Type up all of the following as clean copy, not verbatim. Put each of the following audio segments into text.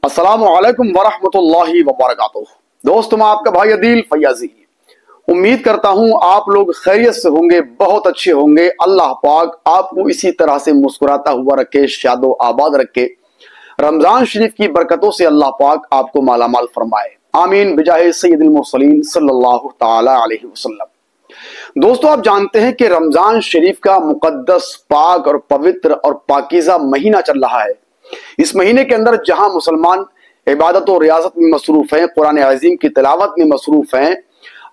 अस्सलामु अलैकुम वरहमतुल्लाहि वबरकातुह। दोस्तों, मैं आपका भाई अदील फैयाजी। उम्मीद करता हूं आप लोग खैरियत से होंगे, बहुत अच्छे होंगे। अल्लाह पाक आपको इसी तरह से मुस्कुराता हुआ रखे, शादो आबाद रखे। रमजान शरीफ की बरकतों से अल्लाह पाक आपको मालामाल फरमाए, आमीन बिजाहे सय्यदुल मुरसलीन सल्लल्लाहु ताला अलैहि वसल्लम। दोस्तों, आप जानते हैं कि रमजान शरीफ का मुकद्दस, पाक और पवित्र और पाकीज़ा महीना चल रहा है। इस महीने के अंदर जहां मुसलमान इबादत और रियाजत में मसरूफ हैं, कुरान अज़ीम की तिलावत में मसरूफ हैं,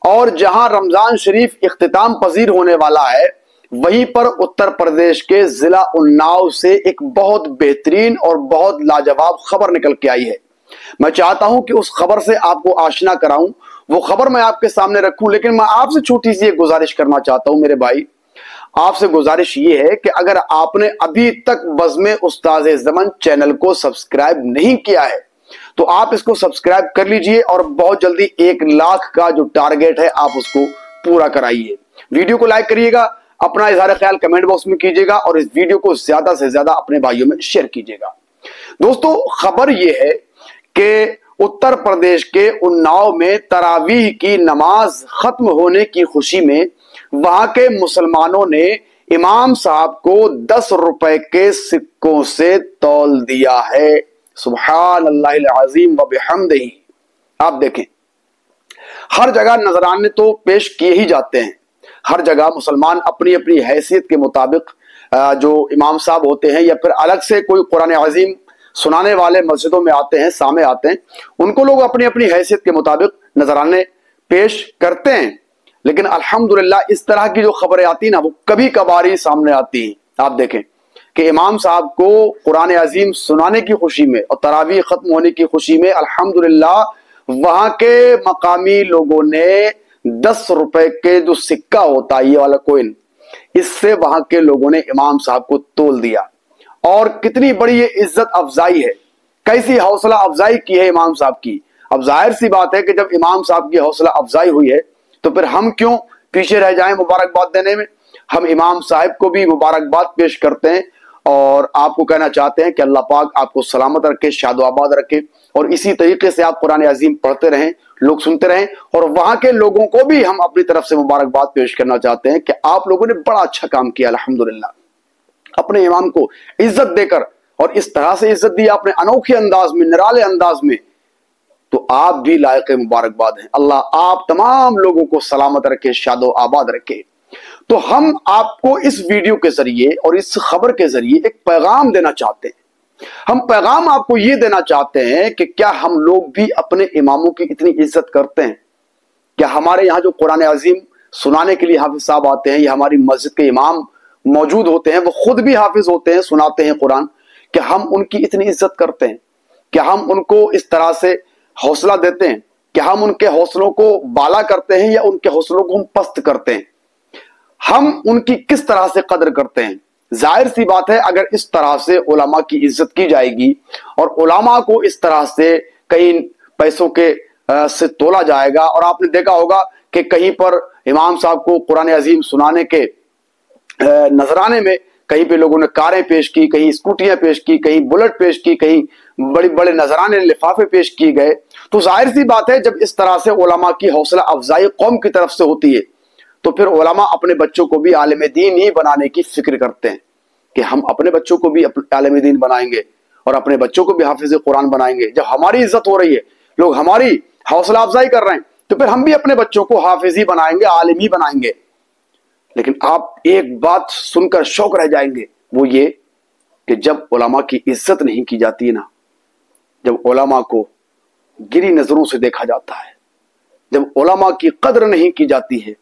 और जहां रमजान शरीफ इख्तिताम पजीर होने वाला है, वहीं पर उत्तर प्रदेश के जिला उन्नाव से एक बहुत बेहतरीन और बहुत लाजवाब खबर निकल के आई है। मैं चाहता हूं कि उस खबर से आपको आशना कराऊं, वो खबर मैं आपके सामने रखूं। लेकिन मैं आपसे छोटी सी एक गुजारिश करना चाहता हूं मेरे भाई। आपसे गुजारिश ये है कि अगर आपने अभी तक बज़्म उस्ताज़े ज़मन चैनल को सब्सक्राइब नहीं किया है तो आप इसको सब्सक्राइब कर लीजिए और बहुत जल्दी 1 लाख का जो टारगेट है आप उसको पूरा कराइए। वीडियो को लाइक करिएगा, अपना इज़हार ख्याल कमेंट बॉक्स में कीजिएगा और इस वीडियो को ज्यादा से ज्यादा अपने भाइयों में शेयर कीजिएगा। दोस्तों, खबर यह है कि उत्तर प्रदेश के उन्नाव में तरावीह की नमाज खत्म होने की खुशी में वहां के मुसलमानों ने इमाम साहब को 10 रुपए के सिक्कों से तौल दिया है। सुभान अल्लाहिल अज़ीम व बिहम्दिही। आप देखें, हर जगह नजराने तो पेश किए ही जाते हैं। हर जगह मुसलमान अपनी अपनी हैसियत के मुताबिक जो इमाम साहब होते हैं या फिर अलग से कोई कुरान अज़ीम सुनाने वाले मस्जिदों में आते हैं, सामने आते हैं, उनको लोग अपनी अपनी हैसियत के मुताबिक नजराने पेश करते हैं। लेकिन अल्हम्दुलिल्लाह इस तरह की जो खबरें आती ना, वो कभी कभार ही सामने आती हैं। आप देखें कि इमाम साहब को कुरान अज़ीम सुनाने की खुशी में और तरावीह खत्म होने की खुशी में अल्हम्दुलिल्लाह वहां के मकामी लोगों ने 10 रुपए के जो सिक्का होता है, ये वाला कोइन, इससे वहां के लोगों ने इमाम साहब को तोल दिया। और कितनी बड़ी ये इज्जत अफजाई है, कैसी हौसला अफजाई की है इमाम साहब की। अब जाहिर सी बात है कि जब इमाम साहब की हौसला अफजाई हुई है तो फिर हम क्यों पीछे रह जाएं मुबारकबाद देने में। हम इमाम साहब को भी मुबारकबाद पेश करते हैं और आपको कहना चाहते हैं कि अल्लाह पाक आपको सलामत रखे, शादो आबाद रखे और इसी तरीके से आप कुरान अज़ीम पढ़ते रहें, लोग सुनते रहें। और वहां के लोगों को भी हम अपनी तरफ से मुबारकबाद पेश करना चाहते हैं कि आप लोगों ने बड़ा अच्छा काम किया अल्हम्दुलिल्लाह। अपने इमाम को इज्जत देकर और इस तरह से इज्जत दी आपने, अनोखे अंदाज में, निराले अंदाज में, तो आप भी लायक मुबारकबाद हैं। अल्लाह आप तमाम लोगों को सलामत रखे, शादो आबाद रखे। तो हम आपको इस वीडियो के जरिए और इस खबर के जरिए एक पैगाम देना चाहते हैं। हम पैगाम आपको यह देना चाहते हैं कि क्या हम लोग भी अपने इमामों की इतनी इज्जत करते हैं? क्या हमारे यहाँ जो कुरान अज़ीम सुनाने के लिए हाफिज साहब आते हैं या हमारी मस्जिद के इमाम मौजूद होते हैं, वो खुद भी हाफिज होते हैं, सुनाते हैं कुरान, क्या हम उनकी इतनी इज्जत करते हैं? क्या हम उनको इस तरह से हौसला देते हैं? क्या हम उनके हौसलों को बाला करते हैं या उनके हौसलों को हम पस्त करते हैं? हम उनकी किस तरह से कदर करते हैं? जाहिर सी बात है, अगर इस तरह से उलमा की इज्जत की जाएगी और उलमा को इस तरह से कई पैसों के से तोला जाएगा, और आपने देखा होगा कि कहीं पर इमाम साहब को कुरान अज़ीम सुनाने के नजराने में कहीं पे लोगों ने कारें पेश की, कहीं स्कूटियां पेश की, कहीं बुलेट पेश की, कहीं बड़े बड़े नजराने लिफाफे पेश किए गए। तो जाहिर सी बात है, जब इस तरह से उलमा की हौसला अफजाई कौम की तरफ से होती है तो फिर उलमा अपने बच्चों को भी आलिम दीन ही बनाने की फिक्र करते हैं कि हम अपने बच्चों को भी आलिम दीन बनाएंगे और अपने बच्चों को भी हाफिज कुरान बनाएंगे। जब हमारी इज्जत हो रही है, लोग हमारी हौसला अफजाई कर रहे हैं, तो फिर हम भी अपने बच्चों को हाफिज ही बनाएंगे, आलिम ही बनाएंगे। लेकिन आप एक बात सुनकर शौक रह जाएंगे, वो ये कि जब उलमा की इज्जत नहीं की जाती है ना, जब उलमा को गिरी नजरों से देखा जाता है, जब उलमा की कदर नहीं की जाती है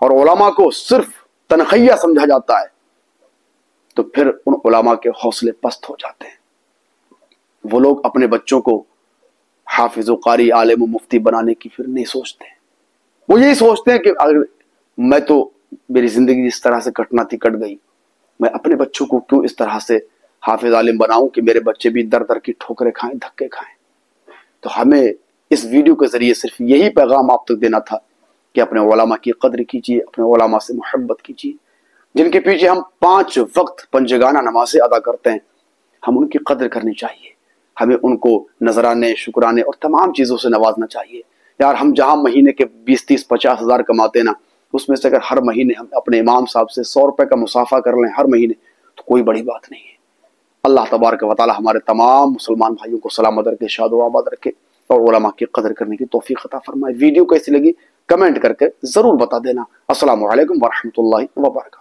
और उलमा को सिर्फ तनखैया समझा जाता है, तो फिर उन उलमा के हौसले पस्त हो जाते हैं। वो लोग अपने बच्चों को हाफिज कारी, आलिम मुफ्ती बनाने की फिर नहीं सोचते। वो यही सोचते हैं कि अगर मैं तो, मेरी जिंदगी इस तरह से कटना थी, कट गई, मैं अपने बच्चों को क्यों इस तरह से हाफिज आलिम बनाऊं कि मेरे बच्चे भी दर दर की ठोकरें खाएं, धक्के खाएं। तो हमें इस वीडियो के जरिए सिर्फ यही पैगाम आप तक देना था कि अपने उलमा की कदर कीजिए, अपने उलमा से मोहब्बत कीजिए। जिनके पीछे हम 5 वक्त पंजगाना नमाज़ें अदा करते हैं, हम उनकी कदर करनी चाहिए, ہمیں ان کو نذرانے، شکرانے اور تمام چیزوں سے نوازنا چاہیے۔ یار ہم جہاں مہینے کے 20، 30، 50 ہزار کماتے نا، اس میں سے اگر ہر مہینے ہم اپنے امام صاحب سے 100 روپے کا مصافحہ کر لیں ہر مہینے، تو کوئی بڑی بات نہیں ہے۔ اللہ تبارک و تعالی ہمارے تمام مسلمان بھائیوں کو سلامت رکھے، شاد و آباد رکھے، اور علماء کی قدر کرنے کی توفیق عطا فرمائے۔ ویڈیو کیسی لگی کمنٹ کر کے ضرور بتا دینا۔ السلام علیکم ورحمۃ اللہ وبرکاتہ۔